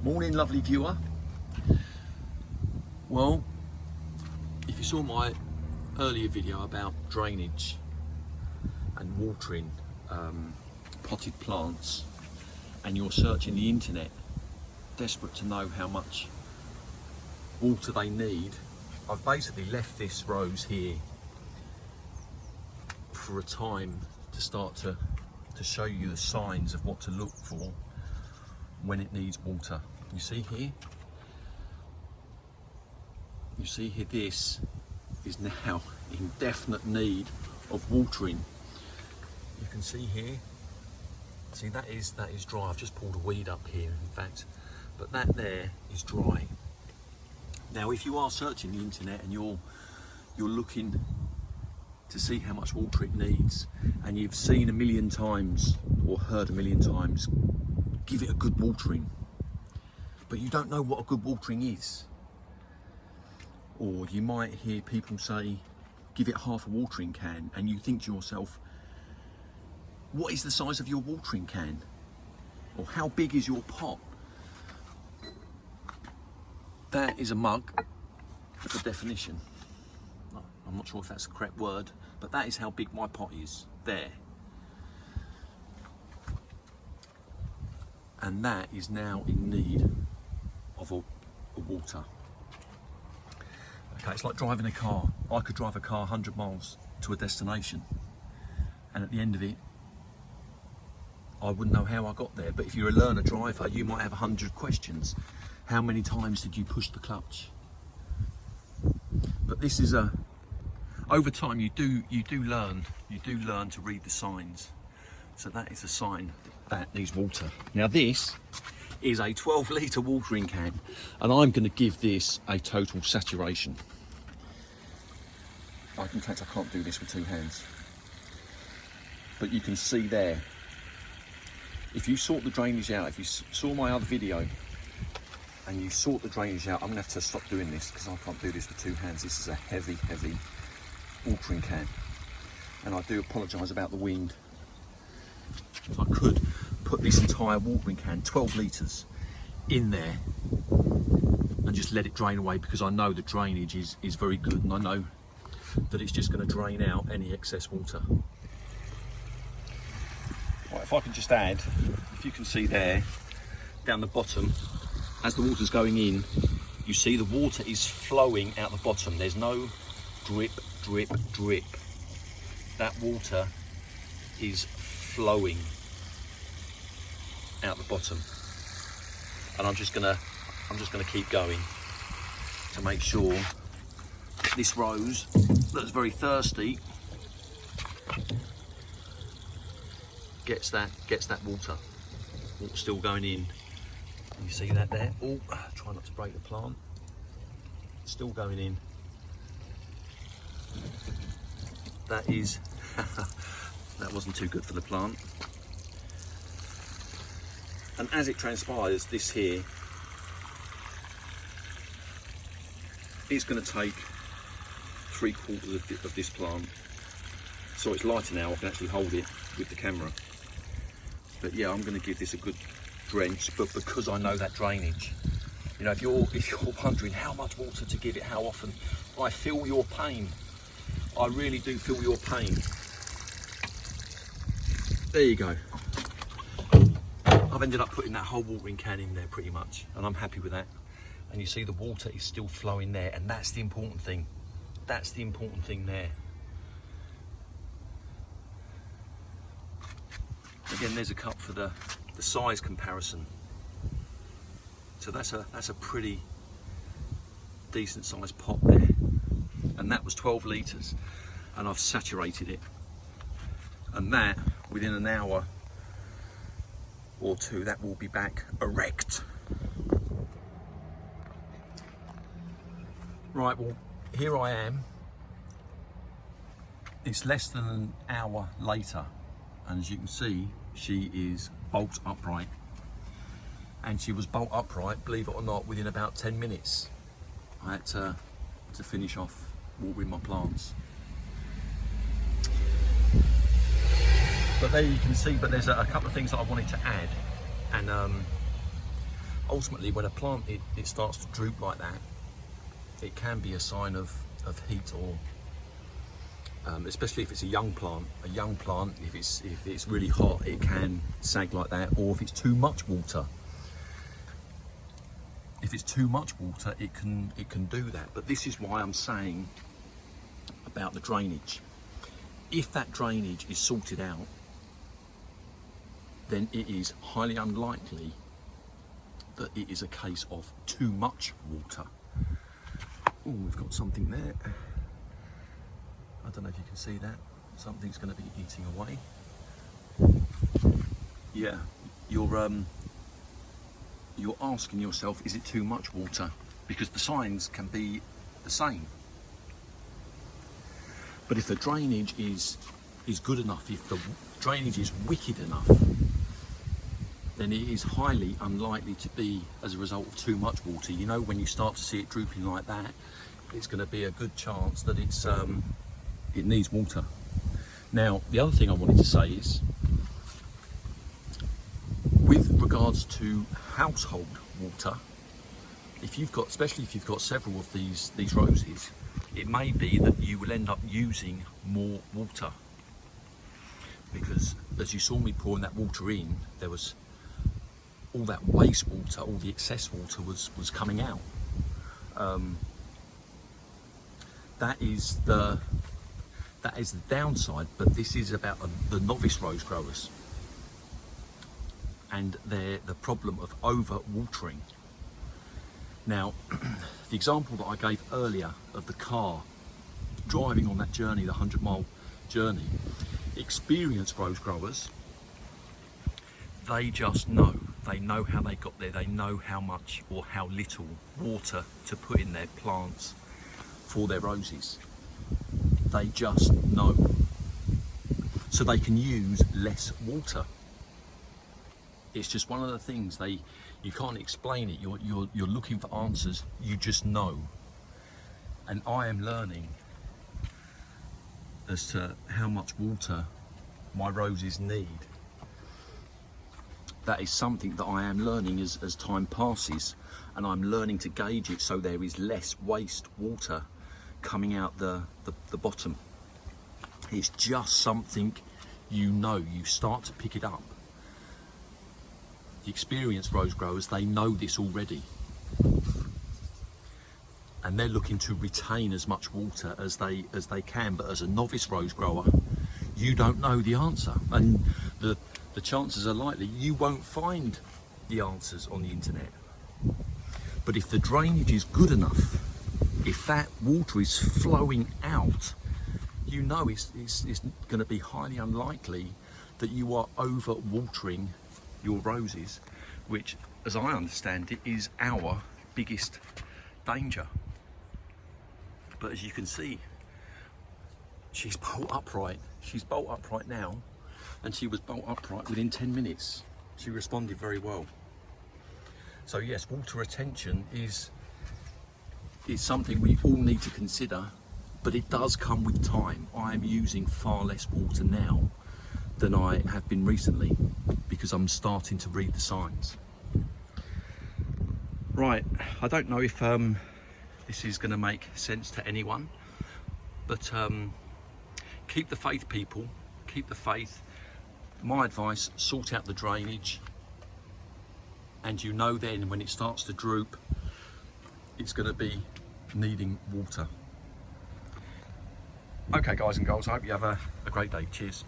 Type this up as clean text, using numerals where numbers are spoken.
Morning, lovely viewer. Well, if you saw my earlier video about drainage and watering potted plants, and you're searching the internet, desperate to know how much water they need, I've basically left this rose here for a time to start to show you the signs of what to look for when it needs water. You see here, this is now in definite need of watering. You can see here, see that is dry. I've just pulled a weed up here, in fact, but that there is dry. Now, if you are searching the internet and you're looking to see how much water it needs, and you've seen a million times or heard a million times, give it a good watering, but you don't know what a good watering is. Or you might hear people say, give it half a watering can, and you think to yourself, what is the size of your watering can? Or how big is your pot? That is a mug for definition. I'm not sure if that's the correct word, but that is how big my pot is, there. And that is now in need of a water. Okay, it's like driving a car. I could drive a car 100 miles to a destination, and at the end of it, I wouldn't know how I got there. But if you're a learner driver, you might have 100 questions. How many times did you push the clutch? But this is over time you do learn to read the signs. So that is a sign that needs water. Now this is a 12-litre watering can, and I'm going to give this a total saturation. In fact, I can't do this with two hands. But you can see there, if you sort the drainage out, if you saw my other video and you sort the drainage out, I'm going to have to stop doing this because I can't do this with two hands. This is a heavy watering can, and I do apologise about the wind. So I could put this entire watering can, 12 litres, in there and just let it drain away, because I know the drainage is very good, and I know that it's just going to drain out any excess water. Right, if I can just add, if you can see there, down the bottom, as the water's going in, you see the water is flowing out the bottom. There's no drip, drip, drip. That water is flowing out the bottom, and I'm just gonna keep going to make sure that this rose that's very thirsty gets that water. Water still going in. You see that there? Oh, try not to break the plant. Still going in. That is that wasn't too good for the plant. And as it transpires, this here is going to take 3/4 of this plant. So it's lighter now, I can actually hold it with the camera. But yeah, I'm going to give this a good drench, but because I know that drainage, you know, if you're wondering how much water to give it, how often, I feel your pain. I really do feel your pain. There you go. I've ended up putting that whole watering can in there pretty much, and I'm happy with that. And you see the water is still flowing there, and that's the important thing. That's the important thing there. Again, there's a cup for the size comparison. So that's a pretty decent sized pot there, and that was 12 litres, and I've saturated it, and that within an hour or two, that will be back erect. Right, well, here I am. It's less than an hour later, and as you can see, she is bolt upright, and she was bolt upright, believe it or not, within about 10 minutes. I had to finish off watering my plants. But there you can see, but there's a couple of things that I wanted to add, and ultimately when a plant it starts to droop like that, it can be a sign of heat, or especially if it's a young plant. A young plant, if it's really hot, it can sag like that, or if it's too much water. If it's too much water, it can do that. But this is why I'm saying about the drainage. If that drainage is sorted out, then it is highly unlikely that it is a case of too much water. Oh, we've got something there. I don't know if you can see that. Something's going to be eating away. Yeah, you're asking yourself, is it too much water? Because the signs can be the same. But if the drainage is good enough, if the drainage is wicked enough, then it is highly unlikely to be as a result of too much water. You know, when you start to see it drooping like that, it's going to be a good chance that it needs water. Now, the other thing I wanted to say is, with regards to household water, if you've got, especially if you've got several of these roses, it may be that you will end up using more water, because as you saw me pouring that water in, there was all that waste water, all the excess water was coming out. That is the downside. But this is about the novice rose growers and the problem of over watering. Now, the example that I gave earlier of the car driving on that journey, the 100-mile journey, experienced rose growers, they just know. They know how they got there. They know how much or how little water to put in their plants for their roses. They just know. So they can use less water. It's just one of the things you can't explain it. You're looking for answers. You just know. And I am learning as to how much water my roses need. That is something that I am learning as time passes, and I'm learning to gauge it so there is less waste water coming out the bottom. It's just something you start to pick it up. The experienced rose growers, they know this already, and they're looking to retain as much water as they can. But as a novice rose grower, you don't know the answer, and the chances are likely you won't find the answers on the internet. But if the drainage is good enough, if that water is flowing out, you know it's going to be highly unlikely that you are over watering your roses, which, as I understand it, is our biggest danger. But as you can see, she's bolt upright. She's bolt upright now, and she was bolt upright within 10 minutes. She responded very well. So yes, water retention is something we all need to consider, but it does come with time. I am using far less water now than I have been recently, because I'm starting to read the signs. Right, I don't know if this is going to make sense to anyone, but keep the faith, people. Keep the faith. My advice, sort out the drainage, and you know then when it starts to droop, it's going to be needing water. Okay guys and girls, I hope you have a great day. Cheers.